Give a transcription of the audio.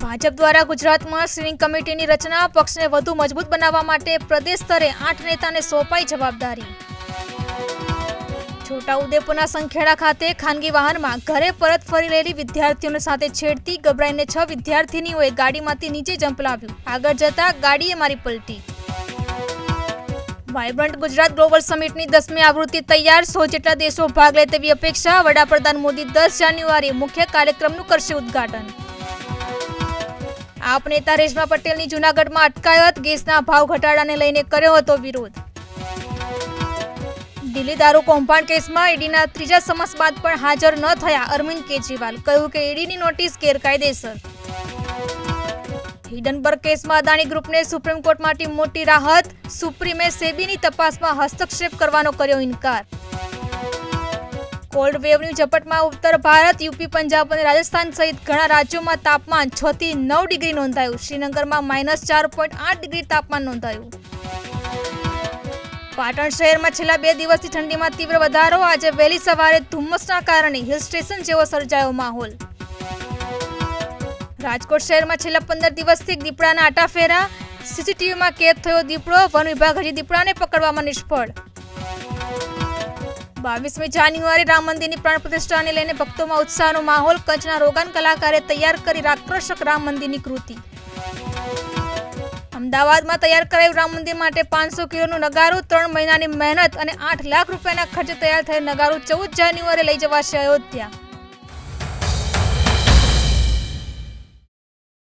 ભાજપ દ્વારા ગુજરાતમાં સ્ટીરિંગ કમિટીની રચના, પક્ષને વધુ મજબૂત બનાવવા માટે પ્રદેશ સ્તરે 8 નેતાને સોંપાઈ જવાબદારી। છોટાઉદેપુરના સંખેડા ખાતે ખાનગી વાહનમાં ઘરે પરત ફરી રહેલી વિદ્યાર્થીઓને સાથે છેડતી ગભરાઈને 6 વિદ્યાર્થીનીઓએ ગાડીમાંથી નીચે ઝંપલાવ્યું। આગળ જતા ગાડીએ મારી પલટી। વાયબ્રન્ટ ગુજરાત ગ્લોબલ સમિટની 10મી આવૃત્તિ તૈયાર, 100 જેટલા દેશો ભાગ લે તેવી અપેક્ષા। વડાપ્રધાન મોદી 10 જાન્યુઆરીએ મુખ્ય કાર્યક્રમનું કરશે ઉદ્ઘાટન। આપ નેતા રેશમા પટેલની જૂનાગઢમાં અટકાયત, ગેસના ભાવ ઘટાડાને લઈને કર્યો હતો વિરોધ। દિલ્હી દારૂ કૌભાંડ કેસમાં ઈડીના ત્રીજા સમન્સ બાદ પણ હાજર ન થયા અરવિંદ કેજરીવાલ, કહ્યું કે ઈડીની નોટિસ ગેરકાયદેસર। હિડનબર્ગ કેસમાં અદાણી ગ્રુપને સુપ્રીમ કોર્ટમાંથી મોટી રાહત, સુપ્રીમે સેબીની તપાસમાં હસ્તક્ષેપ કરવાનો કર્યો ઇનકાર। કોલ્ડ વેવની ઝપટમાં ઉત્તર ભારત, યુપી, પંજાબ અને રાજસ્થાન સહિત ઘણા રાજ્યોમાં તાપમાન 6 થી 9 ડિગ્રી નોંધાયું। શ્રીનગરમાં -4.8 ડિગ્રી તાપમાન નોંધાયું। પાટણ શહેરમાં છેલ્લા 2 દિવસથી ઠંડીમાં તીવ્ર વધારો, આજે વહેલી સવારે ધુમ્મસના કારણે હિલ સ્ટેશન જેવો સર્જાયો માહોલ। રાજકોટ શહેરમાં છેલ્લા 15 દિવસથી દીપડાના આટાફેરા, સીસીટીવીમાં કેદ થયો દીપડો, વન વિભાગ હજી દીપડાને પકડવામાં નિષ્ફળ। 22મી જાન્યુઆરી રામ મંદિરની પ્રાણ પ્રતિષ્ઠાને લઈને ભક્તોમાં ઉત્સાહનો માહોલ, કચ્છના રોગાન કલાકારે તૈયાર કરી આકર્ષક રામ મંદિરની કૃતિ। અમદાવાદમાં તૈયાર કરાયું રામ મંદિર માટે 500 કિલોનું નગારું, 3 મહિનાની મહેનત અને 8 લાખ રૂપિયાના ખર્ચે તૈયાર થયેલ નગારું 14 જાન્યુઆરીએ લઈ જવાશે અયોધ્યા।